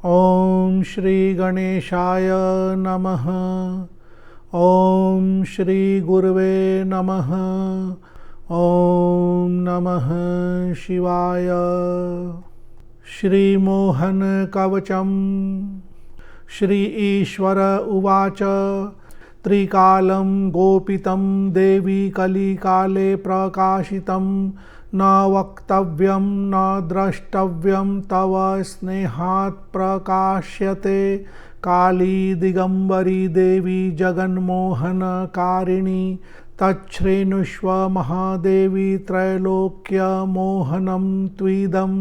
ॐ श्री गणेशाय नमः। ॐ श्री गुरुवे नमः। ॐ नमः शिवाय। श्रीमोहन कवचम्। श्री ईश्वर उवाच त्रिकालं गोपितं देवी कलिकाले प्रकाशितं न वक्तव्यं न द्रष्टव्यं तव स्नेहात् प्रकाश्यते काली दिगंबरी देवी जगन्मोहनकारिणी तच्छृणुष्व महादेवी त्रैलोक्यमोहनं त्विदं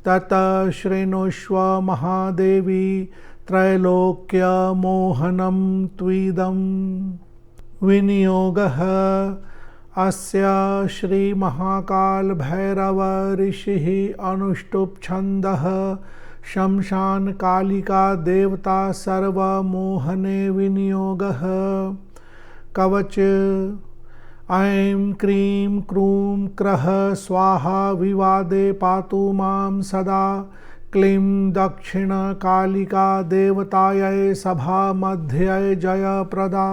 तत शृणुष्व महादेवी त्रैलोक्यमोहनं त्विदं। विनियोगः अस्य श्री महाकाल भैरव ऋषिः अनुष्टुप् छन्दः शमशान कालिका देवता सर्वमोहने विनियोगः। कवच ऐं क्रीं क्रूं क्रः स्वाहा विवादे पातु मां सदा क्लीं दक्षिणकालिका देवतायै सभामध्ये जयप्रदा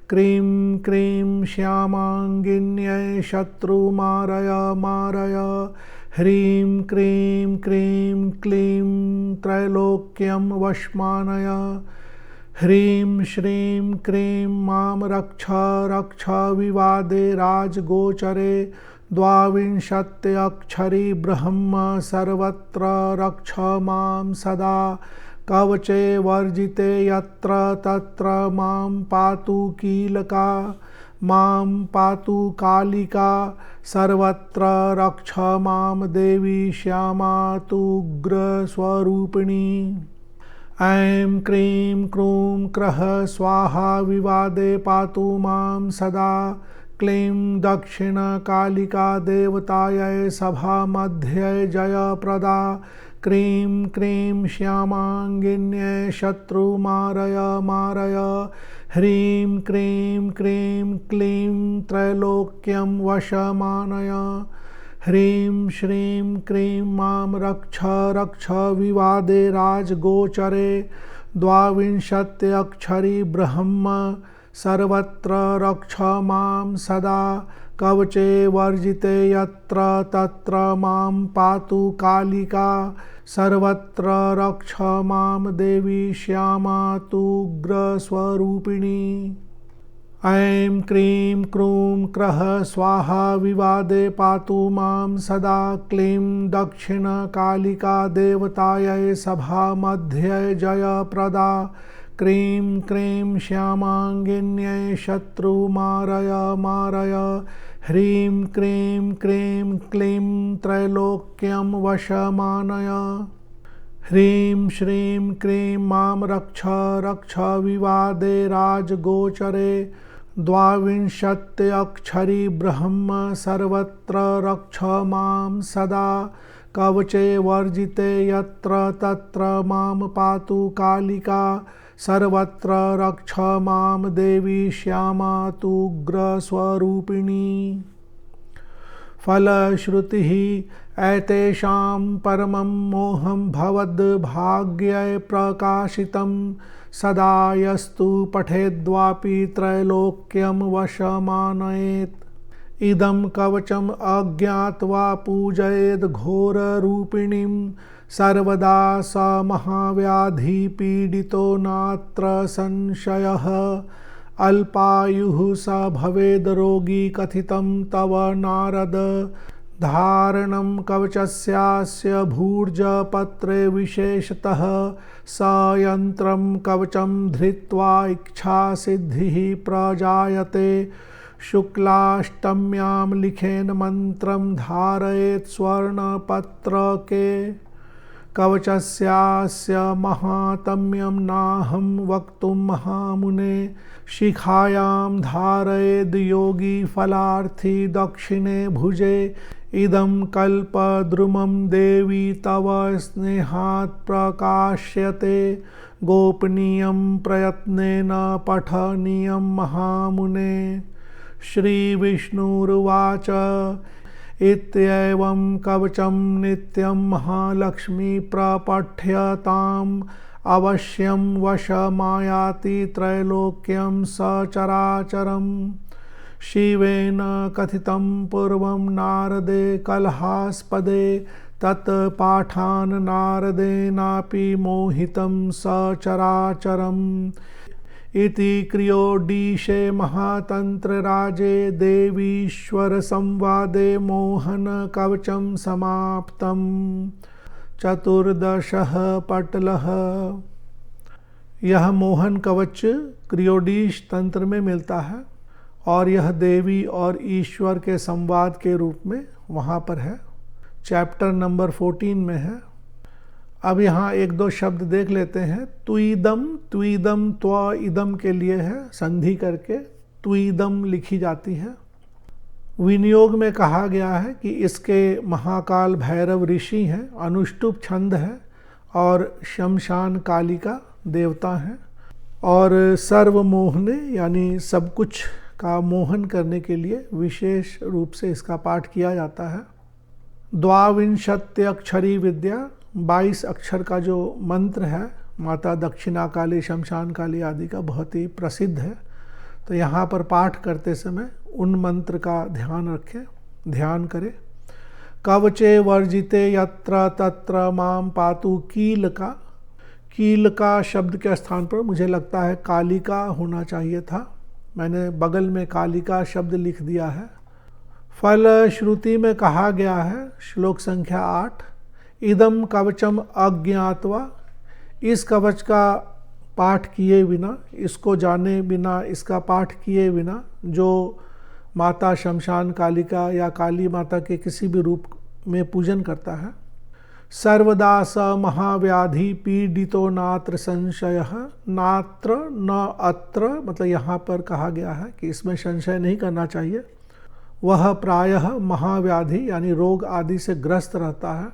क्रीं क्रीं श्यामाङ्गिन्यै शत्रुमारय मारय ह्रीं क्रीं क्रीं क्लीं त्रैलोक्यं वश्मानय ह्रीं श्रीं क्रीं मां रक्ष रक्ष विवादे राजगोचरे द्वाविंशत्यक्षरी ब्रह्म सर्वत्र रक्ष मां सदा कवचे वर्जिते यत्र तत्र मां पातु कीलका मां पातु कालिका सर्वत्र रक्ष मां देवी श्यामा तुग्रस्वरूपिणी। ऐं क्रीं क्रूं क्रः स्वाहा विवादे पातु मां सदा क्लीं दक्षिणकालिका देवतायै सभामध्ये जयप्रदा क्रीं क्रीं श्यामाङ्गिन्यै शत्रुमारय मारय ह्रीं क्रीं क्रीं क्लीं त्रैलोक्यं वशमानय ह्रीं श्रीं क्रीं मां रक्ष रक्ष विवादे राजगोचरे द्वाविंशत्यक्षरी ब्रह्म सर्वत्र रक्ष मां सदा कवचे वर्जिते यत्र तत्र मां पातु कालिका सर्वत्र रक्ष मां देवी श्यामा तुग्रस्वरूपिणी। ऐं क्रीं क्रूं क्रः स्वाहा विवादे पातु मां सदा क्लीं दक्षिणकालिका देवतायै सभामध्ये जयप्रदा क्रीं क्रीं श्यामाङ्गिन्यै शत्रुमारय मारय ह्रीं क्रीं क्रीं क्लीं त्रैलोक्यं वशमानय ह्रीं श्रीं क्रीं मां रक्ष रक्ष विवादे राजगोचरे द्वाविंशत्यक्षरी ब्रह्म सर्वत्र रक्ष मां सदा कवचे वर्जिते यत्र तत्र मां पातु कालिका सर्वत्र रक्ष मां देवी श्यामा तुग्रस्वरूपिणी। फलश्रुतिः एतेषां परमं मोहं भवद्भाग्ये प्रकाशितं सदा यस्तु पठेद्वापि त्रैलोक्यं वशमानयेत् इदं कवचम् अज्ञात्वा पूजयेद् घोररूपिणीं सर्वदा स महाव्याधिपीडितो नात्र संशयः अल्पायुः स भवेद् रोगी कथितं तव नारद धारणं कवचस्यास्य भूर्जपत्रे विशेषतः स यन्त्रं कवचं धृत्वा इच्छासिद्धिः प्रजायते शुक्लाष्टम्यां लिखेन मन्त्रं धारयेत् स्वर्णपत्रके कवचस्यास्य महात्म्यं नाहं वक्तुं महामुने शिखायां धारयेद् योगी फलार्थी दक्षिणे भुजे इदं कल्पद्रुमं देवी तव स्नेहात् प्रकाश्यते गोपनीयं प्रयत्नेन पठनीयं महामुने। श्रीविष्णुरुवाच इत्येवं कवचं नित्यं महालक्ष्मी प्रपठ्यताम् अवश्यं वशमायाति त्रैलोक्यं सचराचरम्। शिवेन कथितं पूर्वं नारदे कलहास्पदे तत्पाठान् नारदेनापि मोहितं सचराचरम्। इति क्रियोडीशे महातन्त्रराजे देवीश्वर संवादे मोहन कवचं समाप्तम्। 14 पटलः। यह मोहन कवच क्रियोडीश तंत्र में मिलता है और यह देवी और ईश्वर के संवाद के रूप में वहाँ पर है, चैप्टर नंबर 14 में है। अब यहाँ एक दो शब्द देख लेते हैं। त्विदम, त्विदम त्व इदम के लिए है, संधि करके त्विदम लिखी जाती है। विनियोग में कहा गया है कि इसके महाकाल भैरव ऋषि हैं, अनुष्टुप छंद है और शमशान कालिका देवता हैं और सर्वमोहने यानी सब कुछ का मोहन करने के लिए विशेष रूप से इसका पाठ किया जाता है। 22 अक्षरी विद्या, 22 अक्षर का जो मंत्र है माता दक्षिणा काली, शमशान काली आदि का, बहुत ही प्रसिद्ध है। तो यहाँ पर पाठ करते समय उन मंत्र का ध्यान रखें, ध्यान करें। कवचे वर्जिते यत्र तत्र माम पातु कीलका। कीलका शब्द के स्थान पर मुझे लगता है कालिका होना चाहिए था, मैंने बगल में कालिका शब्द लिख दिया है। फल श्रुति में कहा गया है, श्लोक संख्या 8, इदम कवचम अज्ञात्वा। इस कवच का पाठ किए बिना, इसको जाने बिना, इसका पाठ किए बिना जो माता शमशान कालिका या काली माता के किसी भी रूप में पूजन करता है, सर्वदा स महाव्याधि पीड़ितो नात्र संशय। नात्र न अत्र, मतलब यहाँ पर कहा गया है कि इसमें संशय नहीं करना चाहिए। वह प्रायः महाव्याधि यानी रोग आदि से ग्रस्त रहता है।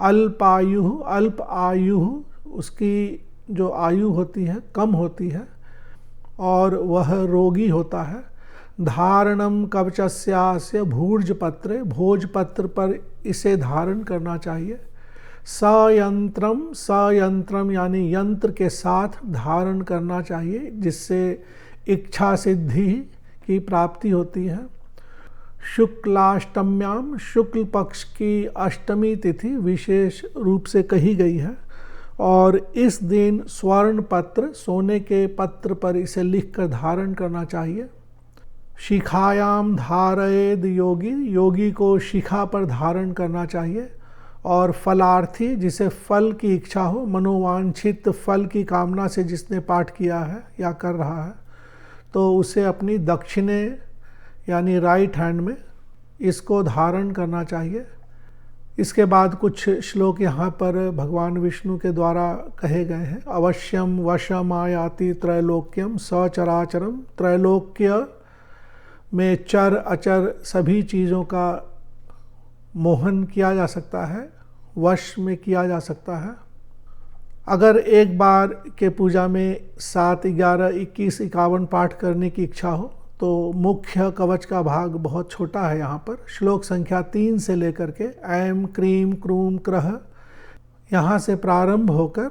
अल्पायु, अल्प आयु, उसकी जो आयु होती है कम होती है और वह रोगी होता है। धारणम कवचस्यास्य भूर्जपत्रे, भोजपत्र पर इसे धारण करना चाहिए। सयंत्रम, सयंत्रम यानी यंत्र के साथ धारण करना चाहिए जिससे इच्छा सिद्धि की प्राप्ति होती है। शुक्लाष्टम्याम, शुक्ल पक्ष की अष्टमी तिथि विशेष रूप से कही गई है और इस दिन स्वर्ण पत्र, सोने के पत्र पर इसे लिखकर धारण करना चाहिए। शिखायाम धारयेद योगी, योगी को शिखा पर धारण करना चाहिए। और फलार्थी, जिसे फल की इच्छा हो, मनोवांछित फल की कामना से जिसने पाठ किया है या कर रहा है, तो उसे अपनी दक्षिणे यानी राइट हैंड में इसको धारण करना चाहिए। इसके बाद कुछ श्लोक यहाँ पर भगवान विष्णु के द्वारा कहे गए हैं। अवश्यम वशमायाति त्रैलोक्यम सचराचरम। त्रैलोक्य में चर अचर सभी चीज़ों का मोहन किया जा सकता है, वश में किया जा सकता है। अगर एक बार के पूजा में 7, 11, 21, 51 पाठ करने की इच्छा हो तो मुख्य कवच का भाग बहुत छोटा है। यहाँ पर श्लोक संख्या 3 से लेकर के ऐम क्रीम क्रूम क्रह यहाँ से प्रारंभ होकर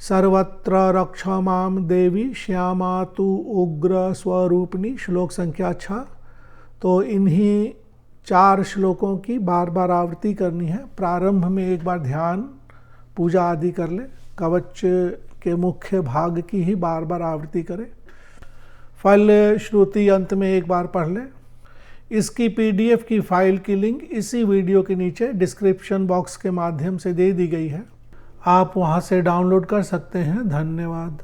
सर्वत्र रक्षमाम देवी श्यामा तु उग्र स्वरूपिणी श्लोक संख्या 6, तो इन्हीं 4 श्लोकों की बार बार आवृत्ति करनी है। प्रारंभ में एक बार ध्यान पूजा आदि कर ले, कवच के मुख्य भाग की ही बार बार आवृत्ति करें। फल श्रुति अंत में एक बार पढ़ लें। इसकी PDF की फाइल की लिंक इसी वीडियो के नीचे डिस्क्रिप्शन बॉक्स के माध्यम से दे दी गई है, आप वहां से डाउनलोड कर सकते हैं। धन्यवाद।